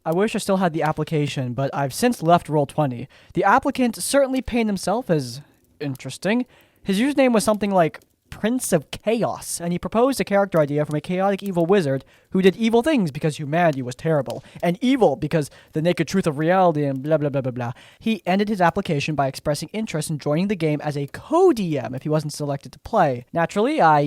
I wish I still had the application, but I've since left Roll20. The applicant certainly painted himself as interesting. His username was something like Prince of Chaos, and he proposed a character idea from a chaotic evil wizard who did evil things because humanity was terrible, and evil because the naked truth of reality and blah blah blah blah blah. He ended his application by expressing interest in joining the game as a co-DM if he wasn't selected to play. Naturally, I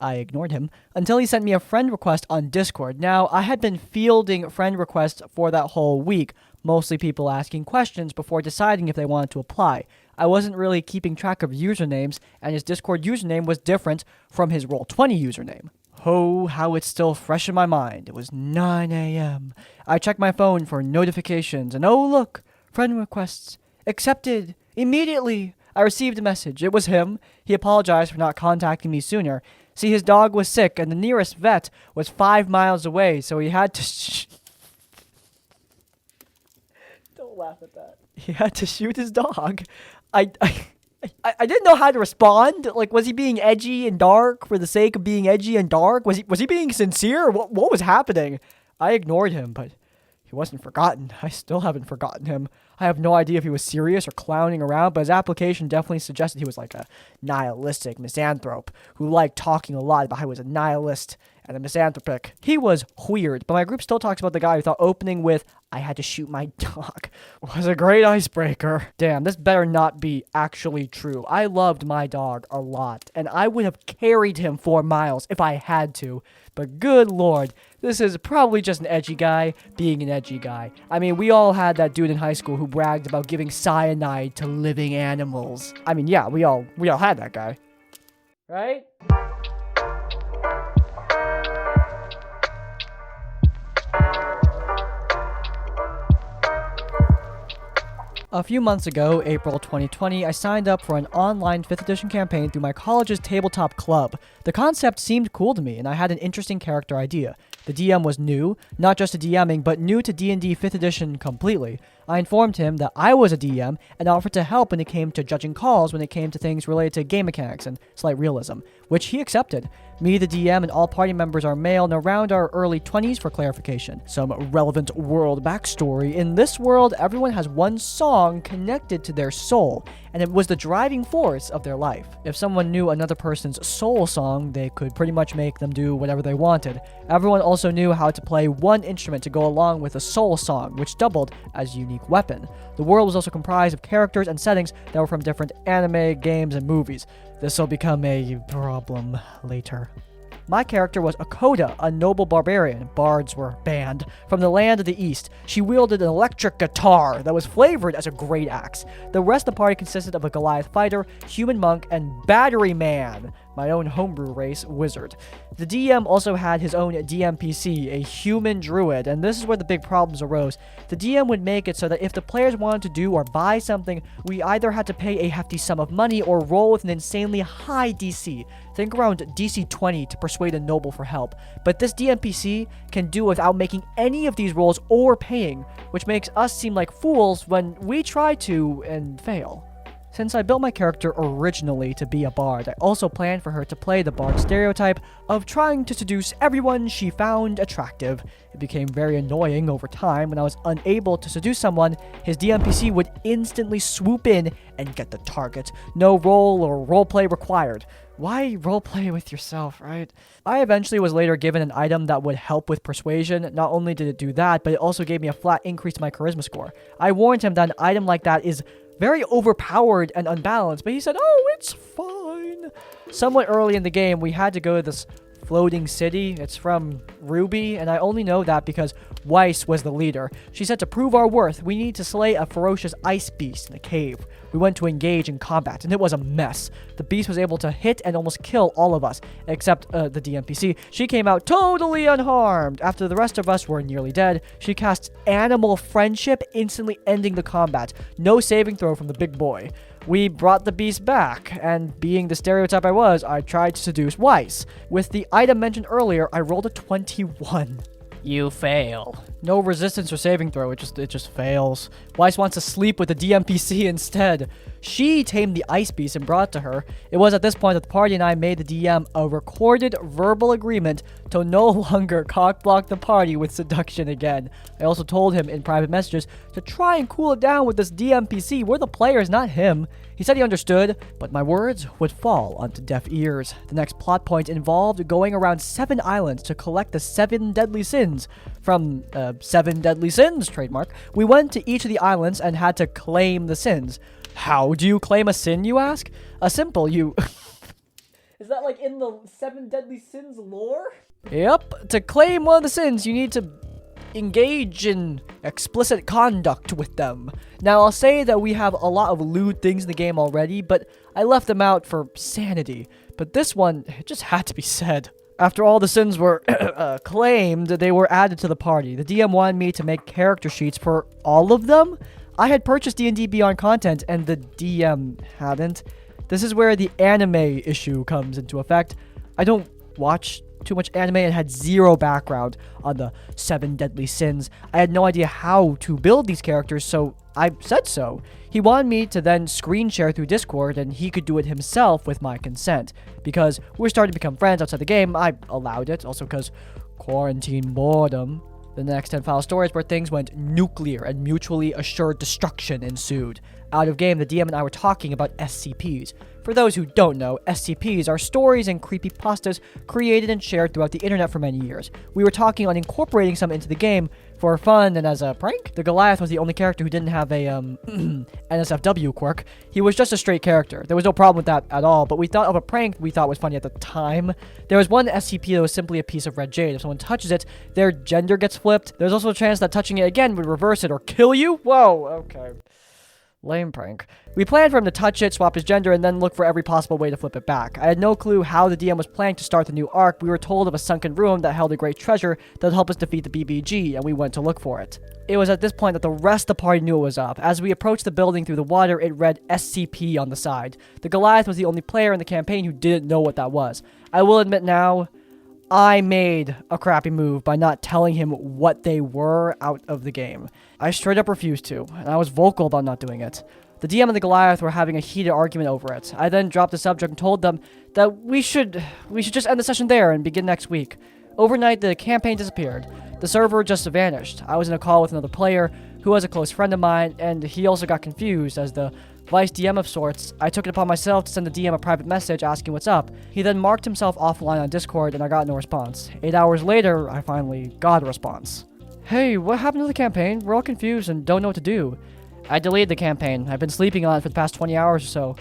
ignored him until he sent me a friend request on Discord. Now, I had been fielding friend requests for that whole week, mostly people asking questions before deciding if they wanted to apply. I wasn't really keeping track of usernames, and his Discord username was different from his Roll20 username. Oh, how it's still fresh in my mind. It was 9 a.m. I checked my phone for notifications, and oh look, friend requests. Accepted. Immediately. I received a message. It was him. He apologized for not contacting me sooner. See, his dog was sick, and the nearest vet was 5 miles away, so he had to Don't laugh at that. He had to shoot his dog. I didn't know how to respond. Like, was he being edgy and dark for the sake of being edgy and dark? Was he being sincere? What was happening? I ignored him, but he wasn't forgotten. I still haven't forgotten him. I have no idea if he was serious or clowning around, but his application definitely suggested he was like a nihilistic misanthrope who liked talking a lot about how he was a nihilist and a misanthropic. He was weird, but my group still talks about the guy who thought opening with, "I had to shoot my dog," was a great icebreaker. Damn, this better not be actually true. I loved my dog a lot, and I would have carried him 4 miles if I had to. But good lord, this is probably just an edgy guy being an edgy guy. I mean, we all had that dude in high school who bragged about giving cyanide to living animals. I mean, yeah, we all had that guy. Right? A few months ago, April 2020, I signed up for an online 5th edition campaign through my college's tabletop club. The concept seemed cool to me, and I had an interesting character idea. The DM was new, not just to DMing, but new to D&D 5th edition completely. I informed him that I was a DM and offered to help when it came to judging calls when it came to things related to game mechanics and slight realism, which he accepted. Me, the DM, and all party members are male and around our early 20s for clarification. Some relevant world backstory. In this world, everyone has one song connected to their soul, and it was the driving force of their life. If someone knew another person's soul song, they could pretty much make them do whatever they wanted. Everyone also knew how to play one instrument to go along with a soul song, which doubled as a unique weapon. The world was also comprised of characters and settings that were from different anime, games, and movies. This will become a problem later. My character was Akoda, a noble barbarian. Bards were banned. From the land of the east, she wielded an electric guitar that was flavored as a great axe. The rest of the party consisted of a Goliath fighter, human monk, and battery man, my own homebrew race wizard. The DM also had his own DMPC, a human druid, and this is where the big problems arose. The DM would make it so that if the players wanted to do or buy something, we either had to pay a hefty sum of money or roll with an insanely high DC. Think around DC 20 to persuade a noble for help. But this DMPC can do without making any of these rolls or paying, which makes us seem like fools when we try to and fail. Since I built my character originally to be a bard, I also planned for her to play the bard stereotype of trying to seduce everyone she found attractive. It became very annoying over time. When I was unable to seduce someone, his DMPC would instantly swoop in and get the target. No roll or roleplay required. Why roleplay with yourself, right? I eventually was later given an item that would help with persuasion. Not only did it do that, but it also gave me a flat increase to my charisma score. I warned him that an item like that is very overpowered and unbalanced, but he said, "Oh, it's fine." Somewhat early in the game, we had to go to this floating city. It's from Ruby, and I only know that because Weiss was the leader. She said to prove our worth, we need to slay a ferocious ice beast in a cave. We went to engage in combat, and it was a mess. The beast was able to hit and almost kill all of us, except the DMPC. She came out totally unharmed. After the rest of us were nearly dead, she cast Animal Friendship, instantly ending the combat. No saving throw from the big boy. We brought the beast back, and being the stereotype I was, I tried to seduce Weiss. With the item mentioned earlier, I rolled a 21. You fail. No resistance or saving throw. It just fails. Weiss wants to sleep with the DMPC instead. She tamed the ice beast and brought it to her. It was at this point that the party and I made the DM a recorded verbal agreement to no longer cockblock the party with seduction again. I also told him in private messages to try and cool it down with this DMPC. We're the players, not him. He said he understood, but my words would fall onto deaf ears. The next plot point involved going around 7 islands to collect the 7 deadly sins. From 7 deadly sins, trademark. We went to each of the islands and had to claim the sins. How do you claim a sin, you ask? A simple, you... Is that like in the 7 deadly sins lore? Yep. To claim one of the sins, you need to engage in explicit conduct with them. Now, I'll say that we have a lot of lewd things in the game already, but I left them out for sanity. But this one, it just had to be said. After all the sins were claimed, they were added to the party. The DM wanted me to make character sheets for all of them. I had purchased D&D Beyond content, and the DM hadn't. This is where the anime issue comes into effect. I don't watch too much anime and had zero background on the 7 deadly sins. I had no idea how to build these characters, so I said so. He wanted me to then screen share through Discord, and he could do it himself with my consent. Because we're starting to become friends outside the game, I allowed it. Also because quarantine boredom. The next 10 file stories where things went nuclear and mutually assured destruction ensued. Out of game, the DM and I were talking about SCPs. For those who don't know, SCPs are stories and creepypastas created and shared throughout the internet for many years. We were talking on incorporating some into the game for fun and as a prank. The Goliath was the only character who didn't have a NSFW quirk. He was just a straight character. There was no problem with that at all, but we thought of a prank we thought was funny at the time. There was one SCP that was simply a piece of red jade. If someone touches it, their gender gets flipped. There's also a chance that touching it again would reverse it or kill you. Whoa, okay. Lame prank. We planned for him to touch it, swap his gender, and then look for every possible way to flip it back. I had no clue how the DM was planning to start the new arc. We were told of a sunken room that held a great treasure that would help us defeat the BBG, and we went to look for it. It was at this point that the rest of the party knew it was up. As we approached the building through the water, it read SCP on the side. The Goliath was the only player in the campaign who didn't know what that was. I will admit now, I made a crappy move by not telling him what they were out of the game. I straight up refused to, and I was vocal about not doing it. The DM and the Goliath were having a heated argument over it. I then dropped the subject and told them that we should just end the session there and begin next week. Overnight, the campaign disappeared. The server just vanished. I was in a call with another player who was a close friend of mine, and he also got confused as the vice DM of sorts. I took it upon myself to send the DM a private message asking what's up. He then marked himself offline on Discord, and I got no response. 8 hours later, I finally got a response. Hey, what happened to the campaign? We're all confused and don't know what to do. I deleted the campaign. I've been sleeping on it for the past 20 hours or so.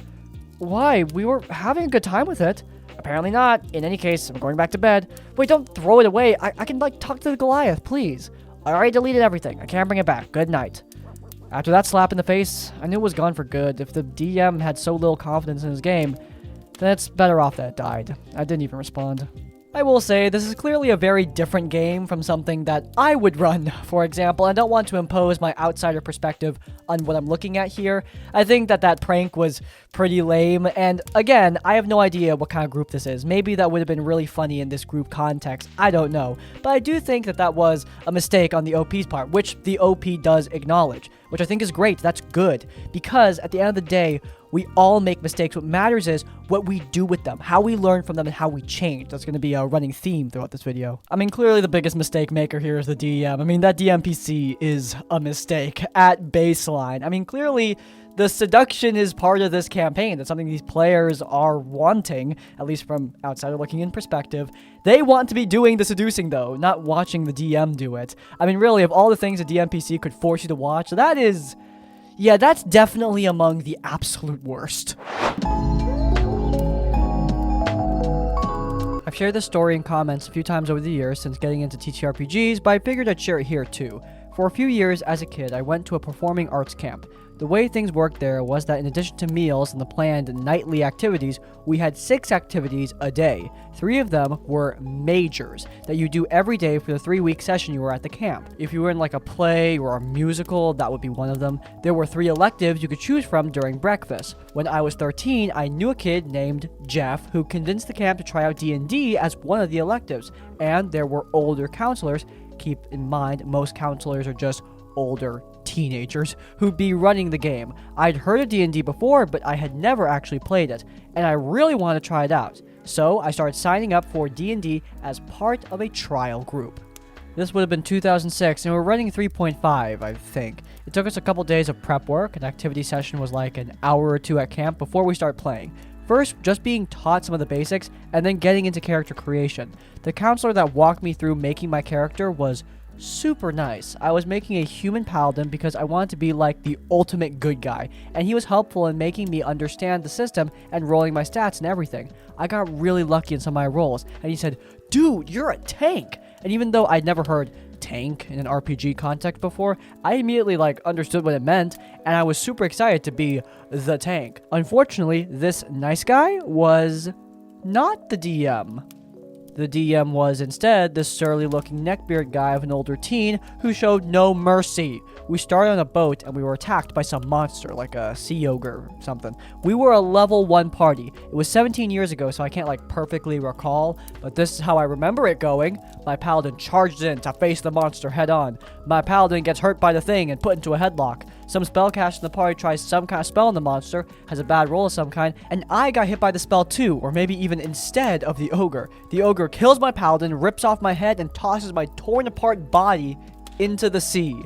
Why? We were having a good time with it. Apparently not. In any case, I'm going back to bed. Wait, don't throw it away. I can, talk to the Goliath, please. I already deleted everything. I can't bring it back. Good night. After that slap in the face, I knew it was gone for good. If the DM had so little confidence in his game, then it's better off that it died. I didn't even respond. I will say, this is clearly a very different game from something that I would run, for example. I don't want to impose my outsider perspective on what I'm looking at here. I think that prank was pretty lame, and again, I have no idea what kind of group this is. Maybe that would have been really funny in this group context, I don't know. But I do think that was a mistake on the OP's part, which the OP does acknowledge, which I think is great. That's good, because at the end of the day, we all make mistakes. What matters is what we do with them, how we learn from them, and how we change. That's going to be a running theme throughout this video. I mean, clearly the biggest mistake maker here is the DM. I mean, that DMPC is a mistake at baseline. I mean, clearly the seduction is part of this campaign. That's something these players are wanting, at least from outsider looking in perspective. They want to be doing the seducing, though, not watching the DM do it. I mean, really, of all the things a DMPC could force you to watch, that is... yeah, that's definitely among the absolute worst. I've shared this story in comments a few times over the years since getting into TTRPGs, but I figured I'd share it here too. For a few years as a kid, I went to a performing arts camp. The way things worked there was that in addition to meals and the planned nightly activities, we had 6 activities a day. 3 of them were majors that you do every day for the 3-week session you were at the camp. If you were in a play or a musical, that would be one of them. There were 3 electives you could choose from during breakfast. When I was 13, I knew a kid named Jeff who convinced the camp to try out D&D as one of the electives, and there were older counselors Keep in mind, most counselors are just older teenagers who'd be running the game. I'd heard of D&D before, but I had never actually played it, and I really wanted to try it out. So I started signing up for D&D as part of a trial group. This would have been 2006, and we're running 3.5, I think. It took us a couple days of prep work. An activity session was like an hour or two at camp before we start playing. First, just being taught some of the basics, and then getting into character creation. The counselor that walked me through making my character was super nice. I was making a human paladin because I wanted to be like the ultimate good guy, and he was helpful in making me understand the system and rolling my stats and everything. I got really lucky in some of my rolls, and he said, "Dude, you're a tank!" And even though I'd never heard tank in an RPG context before, I immediately understood what it meant, and I was super excited to be the tank. Unfortunately, this nice guy was not the DM. The DM was instead the surly-looking neckbeard guy of an older teen who showed no mercy. We started on a boat and we were attacked by some monster, like a sea ogre or something. We were a level 1 party. It was 17 years ago, so I can't perfectly recall, but this is how I remember it going. My paladin charged in to face the monster head on. My paladin gets hurt by the thing and put into a headlock. Some spellcaster in the party tries some kind of spell on the monster, has a bad roll of some kind, and I got hit by the spell too, or maybe even instead of the ogre. The ogre kills my paladin, rips off my head, and tosses my torn apart body into the sea.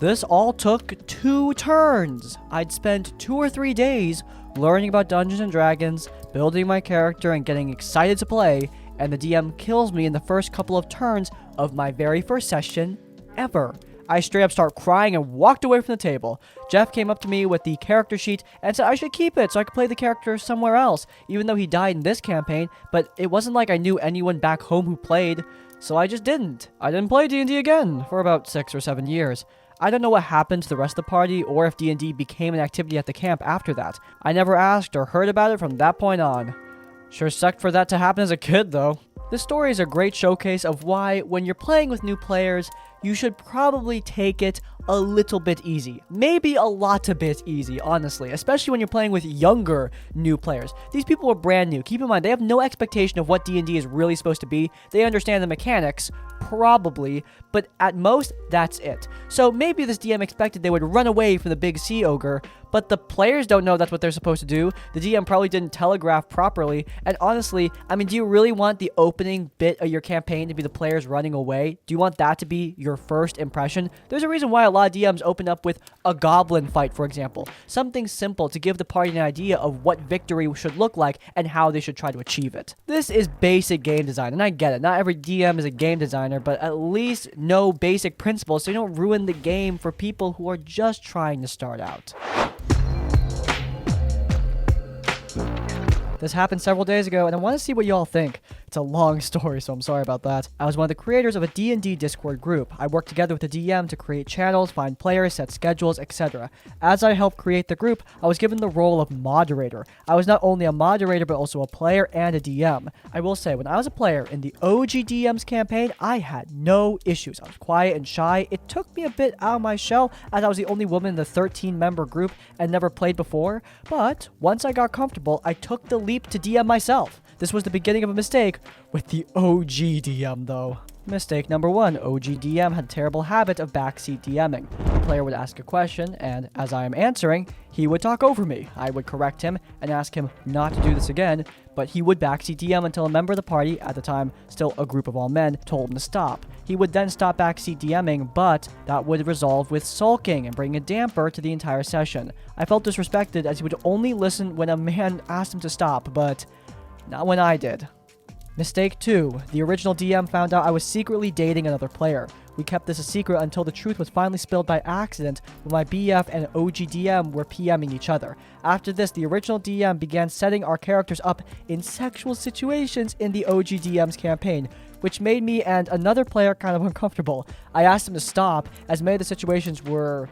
This all took 2 turns. I'd spent 2 or 3 days learning about Dungeons and Dragons, building my character, and getting excited to play, and the DM kills me in the first couple of turns of my very first session ever. I straight up start crying and walked away from the table. Jeff came up to me with the character sheet and said I should keep it so I could play the character somewhere else, even though he died in this campaign, but it wasn't like I knew anyone back home who played, so I just didn't. I didn't play D&D again for about 6 or 7 years. I don't know what happened to the rest of the party or if D&D became an activity at the camp after that. I never asked or heard about it from that point on. Sure sucked for that to happen as a kid though. This story is a great showcase of why, when you're playing with new players, you should probably take it a little bit easy. Maybe a lot a bit easy, honestly, especially when you're playing with younger new players. These people are brand new. Keep in mind, they have no expectation of what D&D is really supposed to be. They understand the mechanics, probably, but at most, that's it. So maybe this DM expected they would run away from the big sea ogre, but the players don't know that's what they're supposed to do. The DM probably didn't telegraph properly, and honestly, do you really want the opening bit of your campaign to be the players running away? Do you want that to be your first impression? There's a reason why a lot of DMs open up with a goblin fight, for example. Something simple to give the party an idea of what victory should look like and how they should try to achieve it. This is basic game design, and I get it. Not every DM is a game designer, but at least know basic principles so you don't ruin the game for people who are just trying to start out. This happened several days ago, and I want to see what y'all think. It's a long story, so I'm sorry about that. I was one of the creators of a D&D Discord group. I worked together with the DM to create channels, find players, set schedules, etc. As I helped create the group, I was given the role of moderator. I was not only a moderator, but also a player and a DM. I will say, when I was a player in the OG DM's campaign, I had no issues. I was quiet and shy. It took me a bit out of my shell, as I was the only woman in the 13-member group and never played before. But once I got comfortable, I took the leap to DM myself. This was the beginning of a mistake with the OG DM though. Mistake number 1, OG DM had a terrible habit of backseat DMing. The player would ask a question, and as I am answering, he would talk over me. I would correct him and ask him not to do this again, but he would backseat DM until a member of the party, at the time still a group of all men, told him to stop. He would then stop backseat DMing, but that would resolve with sulking and bring a damper to the entire session. I felt disrespected as he would only listen when a man asked him to stop, but not when I did. Mistake 2. The original DM found out I was secretly dating another player. We kept this a secret until the truth was finally spilled by accident when my BF and OG DM were PMing each other. After this, the original DM began setting our characters up in sexual situations in the OG DM's campaign, which made me and another player kind of uncomfortable. I asked him to stop, as many of the situations were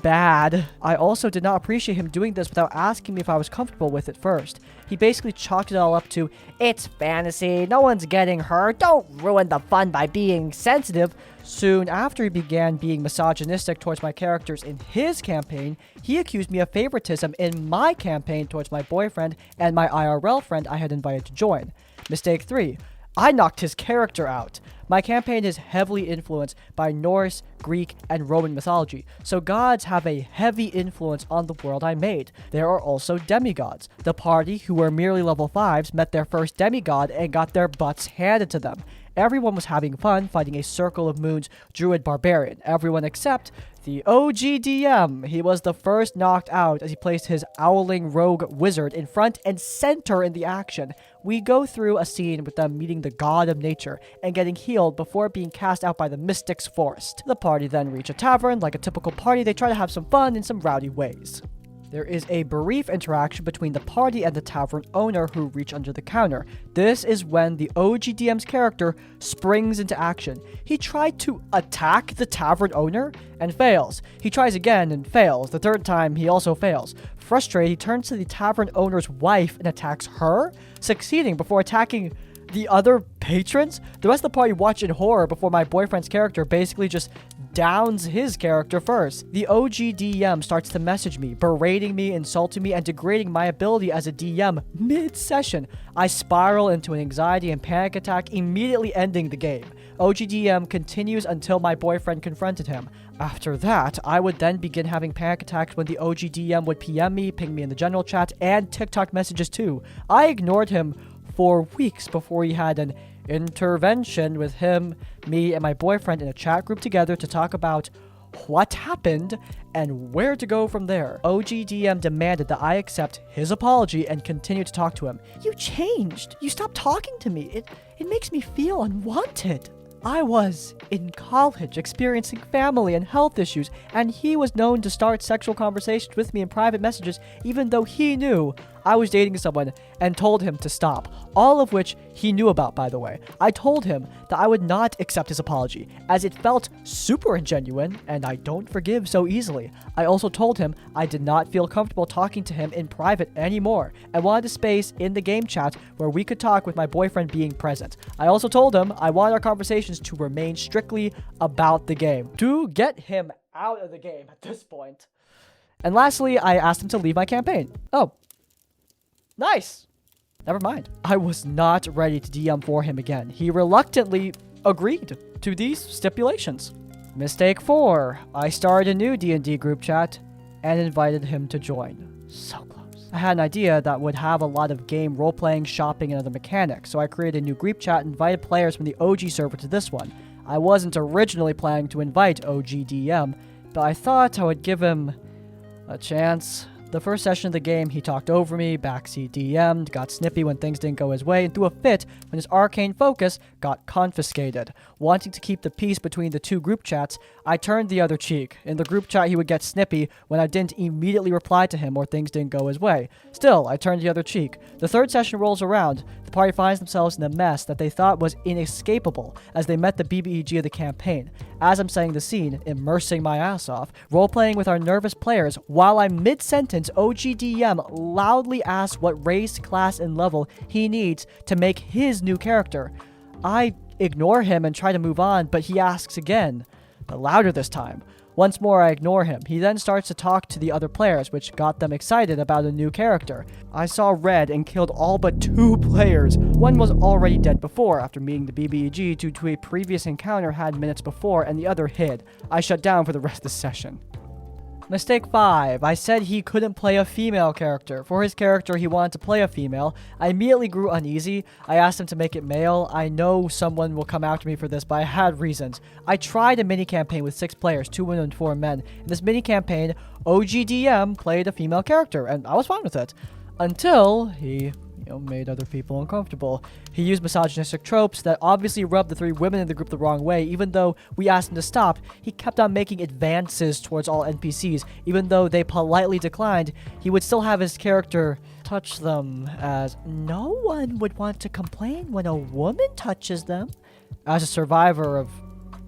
bad. I also did not appreciate him doing this without asking me if I was comfortable with it first. He basically chalked it all up to, "It's fantasy, no one's getting hurt, don't ruin the fun by being sensitive." Soon after he began being misogynistic towards my characters in his campaign, he accused me of favoritism in my campaign towards my boyfriend and my IRL friend I had invited to join. Mistake 3. I knocked his character out. My campaign is heavily influenced by Norse, Greek, and Roman mythology, so gods have a heavy influence on the world I made. There are also demigods. The party, who were merely level 5s, met their first demigod and got their butts handed to them. Everyone was having fun fighting a Circle of Moons druid barbarian, everyone except the OG DM. He was the first knocked out as he placed his owling rogue wizard in front and center in the action. We go through a scene with them meeting the god of nature and getting healed before being cast out by the mystic's forest. The party then reach a tavern. Like a typical party, they try to have some fun in some rowdy ways. There is a brief interaction between the party and the tavern owner who reach under the counter. This is when the OG DM's character springs into action. He tried to attack the tavern owner and fails. He tries again and fails. The third time, he also fails. Frustrated, he turns to the tavern owner's wife and attacks her, succeeding before attacking the other patrons. The rest of the party watch in horror before my boyfriend's character basically just downs his character first. The OG DM starts to message me, berating me, insulting me, and degrading my ability as a DM mid-session. I spiral into an anxiety and panic attack, immediately ending the game. OG DM continues until my boyfriend confronted him. After that, I would then begin having panic attacks when the OG DM would PM me, ping me in the general chat, and TikTok messages too. I ignored him for weeks before he had an intervention with him, me, and my boyfriend in a chat group together to talk about what happened and where to go from there. OG DM demanded that I accept his apology and continue to talk to him. You changed. You stopped talking to me. It makes me feel unwanted. I was in college experiencing family and health issues, and he was known to start sexual conversations with me in private messages even though he knew I was dating someone and told him to stop. All of which he knew about, by the way. I told him that I would not accept his apology, as it felt super ingenuine, and I don't forgive so easily. I also told him I did not feel comfortable talking to him in private anymore, and wanted a space in the game chat where we could talk with my boyfriend being present. I also told him I wanted our conversations to remain strictly about the game, to get him out of the game at this point. And lastly, I asked him to leave my campaign. Oh. Nice. Never mind. I was not ready to DM for him again. He reluctantly agreed to these stipulations. Mistake 4. I started a new D&D group chat and invited him to join. So close. I had an idea that would have a lot of game role-playing, shopping, and other mechanics, so I created a new group chat and invited players from the OG server to this one. I wasn't originally planning to invite OG DM, but I thought I would give him a chance. The first session of the game, he talked over me, backseat DM'd, got snippy when things didn't go his way, and threw a fit when his arcane focus got confiscated. Wanting to keep the peace between the two group chats, I turned the other cheek. In the group chat, he would get snippy when I didn't immediately reply to him or things didn't go his way. Still, I turned the other cheek. The third session rolls around. The party finds themselves in a mess that they thought was inescapable as they met the BBEG of the campaign. As I'm setting the scene, immersing my ass off, role-playing with our nervous players, while I'm mid-sentence, OGDM loudly asks what race, class, and level he needs to make his new character. I ignore him and try to move on, but he asks again, but louder this time. Once more, I ignore him. He then starts to talk to the other players, which got them excited about a new character. I saw red and killed all but 2 players. One was already dead before, after meeting the BBEG due to a previous encounter had minutes before, and the other hid. I shut down for the rest of the session. Mistake 5. I said he couldn't play a female character. For his character, he wanted to play a female. I immediately grew uneasy. I asked him to make it male. I know someone will come after me for this, but I had reasons. I tried a mini-campaign with 6 players, 2 women and 4 men. In this mini-campaign, OGDM played a female character, and I was fine with it. Until he made other people uncomfortable. He used misogynistic tropes that obviously rubbed the 3 women in the group the wrong way. Even though we asked him to stop, he kept on making advances towards all NPCs. Even though they politely declined, he would still have his character touch them, as no one would want to complain when a woman touches them. As a survivor of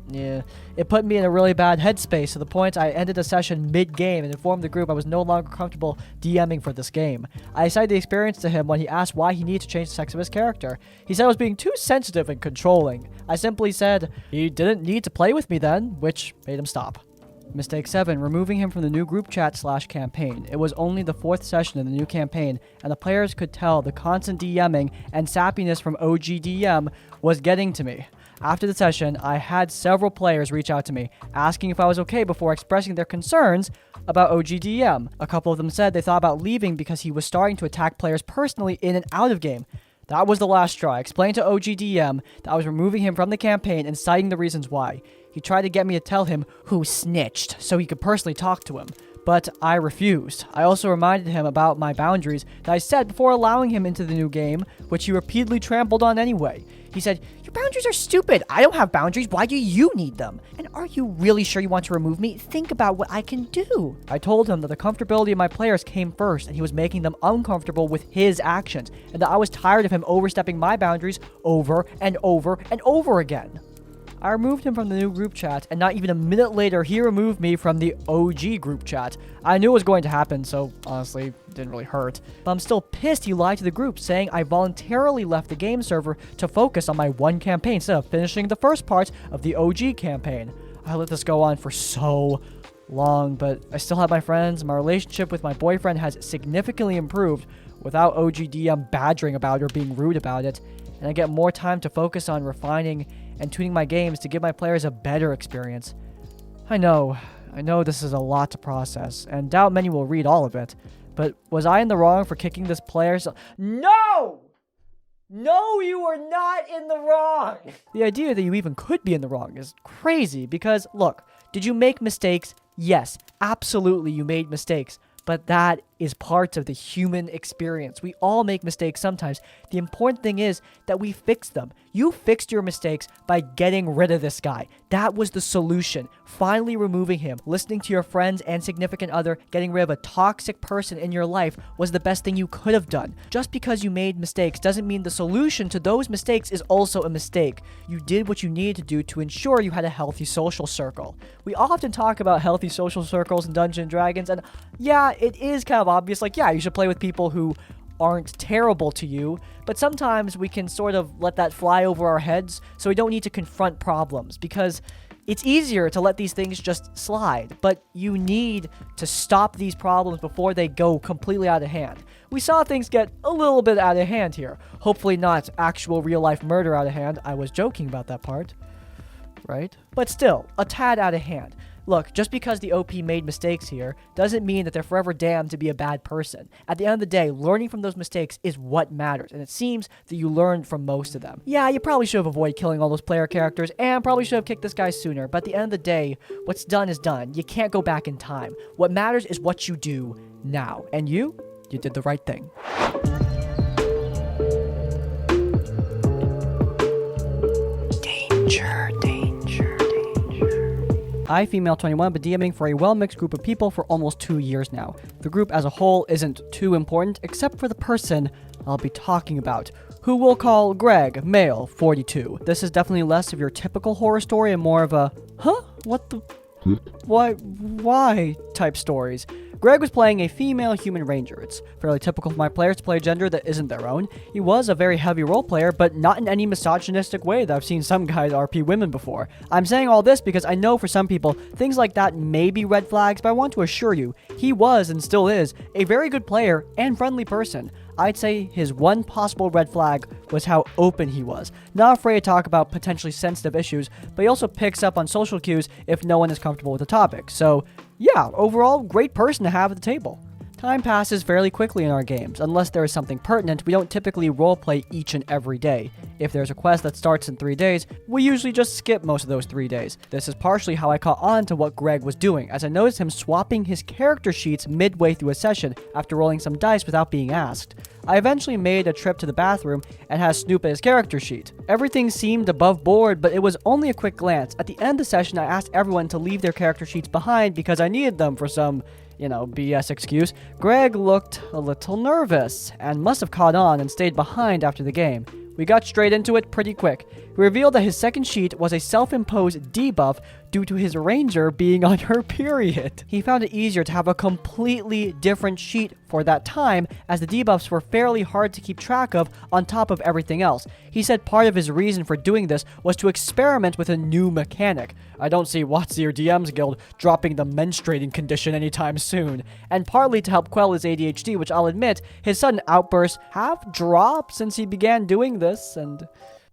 it put me in a really bad headspace to the point I ended the session mid-game and informed the group I was no longer comfortable DMing for this game. I cited the experience to him when he asked why he needed to change the sex of his character. He said I was being too sensitive and controlling. I simply said he didn't need to play with me then, which made him stop. Mistake 7, removing him from the new group chat/campaign. It was only the 4th session of the new campaign, and the players could tell the constant DMing and sappiness from OG DM was getting to me. After the session, I had several players reach out to me, asking if I was okay before expressing their concerns about OG DM. A couple of them said they thought about leaving because he was starting to attack players personally in and out of game. That was the last straw. I explained to OG DM that I was removing him from the campaign and citing the reasons why. He tried to get me to tell him who snitched so he could personally talk to him, but I refused. I also reminded him about my boundaries that I set before allowing him into the new game, which he repeatedly trampled on anyway. He said, "Your boundaries are stupid. I don't have boundaries. Why do you need them? And are you really sure you want to remove me? Think about what I can do." I told him that the comfortability of my players came first, and he was making them uncomfortable with his actions, and that I was tired of him overstepping my boundaries over and over and over again. I removed him from the new group chat, and not even a minute later, he removed me from the OG group chat. I knew it was going to happen, so honestly, it didn't really hurt. But I'm still pissed he lied to the group, saying I voluntarily left the game server to focus on my one campaign instead of finishing the first part of the OG campaign. I let this go on for so long, but I still have my friends. My relationship with my boyfriend has significantly improved without OG DM badgering about it or being rude about it, and I get more time to focus on refining and tuning my games to give my players a better experience. I know this is a lot to process, and doubt many will read all of it, but was I in the wrong for kicking this player? No! No, you are not in the wrong! The idea that you even could be in the wrong is crazy, because, look, did you make mistakes? Yes, absolutely you made mistakes, but that is part of the human experience. We all make mistakes sometimes. The important thing is that we fix them. You fixed your mistakes by getting rid of this guy. That was the solution. Finally removing him, listening to your friends and significant other, getting rid of a toxic person in your life was the best thing you could have done. Just because you made mistakes doesn't mean the solution to those mistakes is also a mistake. You did what you needed to do to ensure you had a healthy social circle. We often talk about healthy social circles in Dungeons & Dragons, and yeah, it is kind of obvious, like, yeah, you should play with people who aren't terrible to you, but sometimes we can sort of let that fly over our heads, so we don't need to confront problems, because it's easier to let these things just slide, but you need to stop these problems before they go completely out of hand. We saw things get a little bit out of hand here. Hopefully not actual real-life murder out of hand. I was joking about that part, right? But still, a tad out of hand. Look, just because the OP made mistakes here doesn't mean that they're forever damned to be a bad person. At the end of the day, learning from those mistakes is what matters, and it seems that you learned from most of them. Yeah, you probably should have avoided killing all those player characters, and probably should have kicked this guy sooner, but at the end of the day, what's done is done. You can't go back in time. What matters is what you do now. And you did the right thing. I, female 21, been DMing for a well-mixed group of people for almost 2 years now. The group as a whole isn't too important, except for the person I'll be talking about, who we'll call Greg, male, 42. This is definitely less of your typical horror story and more of a, huh? What the... Why type stories. Greg was playing a female human ranger. It's fairly typical for my players to play a gender that isn't their own. He was a very heavy role player, but not in any misogynistic way that I've seen some guys RP women before. I'm saying all this because I know for some people, things like that may be red flags, but I want to assure you, he was and still is a very good player and friendly person. I'd say his one possible red flag was how open he was. Not afraid to talk about potentially sensitive issues, but he also picks up on social cues if no one is comfortable with the topic. So, yeah, overall, great person to have at the table. Time passes fairly quickly in our games. Unless there is something pertinent, we don't typically roleplay each and every day. If there's a quest that starts in 3 days, we usually just skip most of those 3 days. This is partially how I caught on to what Greg was doing, as I noticed him swapping his character sheets midway through a session after rolling some dice without being asked. I eventually made a trip to the bathroom and had a snoop at his character sheet. Everything seemed above board, but it was only a quick glance. At the end of the session, I asked everyone to leave their character sheets behind because I needed them for some, BS excuse. Greg looked a little nervous and must have caught on and stayed behind after the game. We got straight into it pretty quick. He revealed that his second sheet was a self-imposed debuff due to his ranger being on her period. He found it easier to have a completely different sheet for that time, as the debuffs were fairly hard to keep track of on top of everything else. He said part of his reason for doing this was to experiment with a new mechanic. I don't see WotC or DM's Guild dropping the menstruating condition anytime soon. And partly to help quell his ADHD, which I'll admit, his sudden outbursts have dropped since he began doing this, and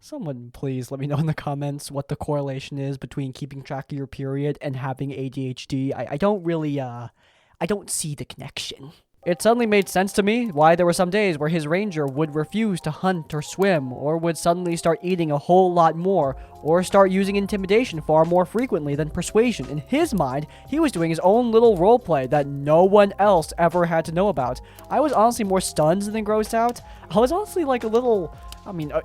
someone please let me know in the comments what the correlation is between keeping track of your period and having ADHD. I don't really, I don't see the connection. It suddenly made sense to me why there were some days where his ranger would refuse to hunt or swim, or would suddenly start eating a whole lot more, or start using intimidation far more frequently than persuasion. In his mind, he was doing his own little roleplay that no one else ever had to know about. I was honestly more stunned than grossed out. I was honestly like a little,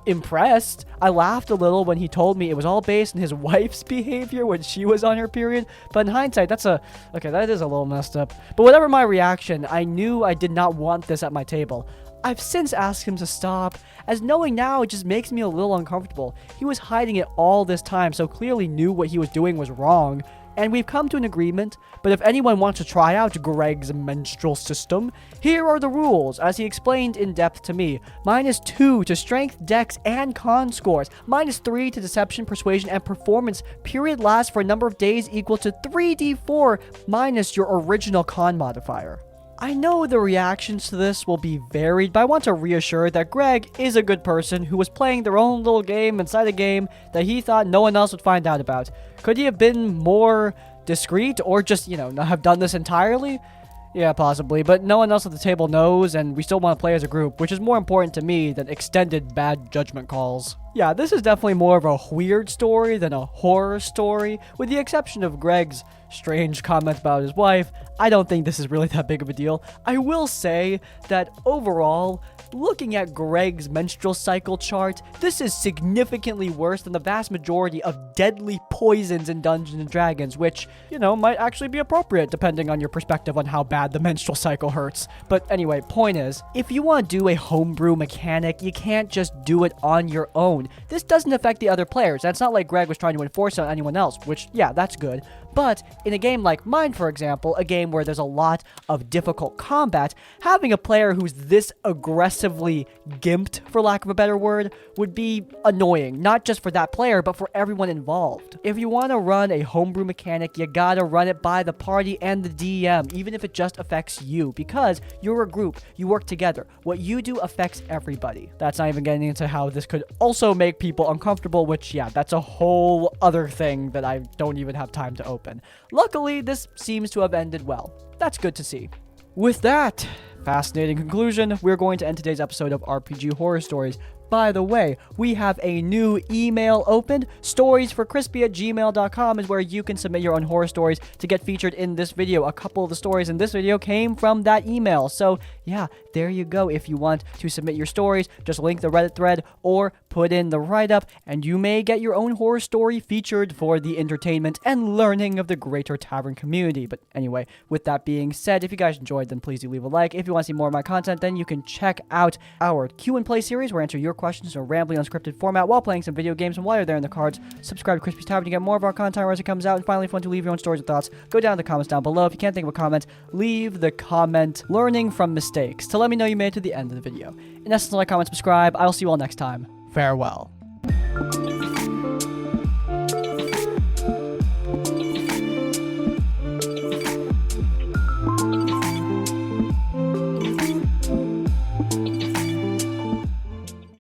impressed. I laughed a little when he told me it was all based on his wife's behavior when she was on her period, but in hindsight, that is a little messed up. But whatever my reaction, I knew I did not want this at my table. I've since asked him to stop, as knowing now it just makes me a little uncomfortable. He was hiding it all this time, so clearly knew what he was doing was wrong. And we've come to an agreement, but if anyone wants to try out Greg's menstrual system, here are the rules, as he explained in depth to me. -2 to strength, dex, and con scores. -3 to deception, persuasion, and performance. Period lasts for a number of days equal to 3d4 minus your original con modifier. I know the reactions to this will be varied, but I want to reassure that Greg is a good person who was playing their own little game inside a game that he thought no one else would find out about. Could he have been more discreet, or just, not have done this entirely? Yeah, possibly, but no one else at the table knows, and we still want to play as a group, which is more important to me than extended bad judgment calls. Yeah, this is definitely more of a weird story than a horror story, with the exception of Greg's strange comment about his wife. I don't think this is really that big of a deal. I will say that overall, looking at Greg's menstrual cycle chart, this is significantly worse than the vast majority of deadly poisons in Dungeons & Dragons, which, might actually be appropriate depending on your perspective on how bad the menstrual cycle hurts. But anyway, point is, if you want to do a homebrew mechanic, you can't just do it on your own. This doesn't affect the other players, and it's not like Greg was trying to enforce it on anyone else, which, yeah, that's good. But in a game like mine, for example, a game where there's a lot of difficult combat, having a player who's this aggressively gimped, for lack of a better word, would be annoying, not just for that player, but for everyone involved. If you want to run a homebrew mechanic, you gotta run it by the party and the DM, even if it just affects you, because you're a group, you work together. What you do affects everybody. That's not even getting into how this could also make people uncomfortable, which, yeah, that's a whole other thing that I don't even have time to open. Luckily, this seems to have ended well. That's good to see. With that fascinating conclusion, we're going to end today's episode of RPG Horror Stories. By the way, we have a new email opened. storiesforcrispy@gmail.com is where you can submit your own horror stories to get featured in this video. A couple of the stories in this video came from that email. So yeah, there you go. If you want to submit your stories, just link the Reddit thread or put in the write-up, and you may get your own horror story featured for the entertainment and learning of the greater Tavern community. But anyway, with that being said, if you guys enjoyed, then please do leave a like. If you want to see more of my content, then you can check out our Q&Play series, where I answer your questions in a rambling, unscripted format while playing some video games. And while you're there in the cards, subscribe to Crispy's Tavern to get more of our content as it comes out. And finally, if you want to leave your own stories or thoughts, go down in the comments down below. If you can't think of a comment, leave the comment learning from mistakes to let me know you made it to the end of the video. In essence, like, comment, subscribe. I'll see you all next time. Farewell.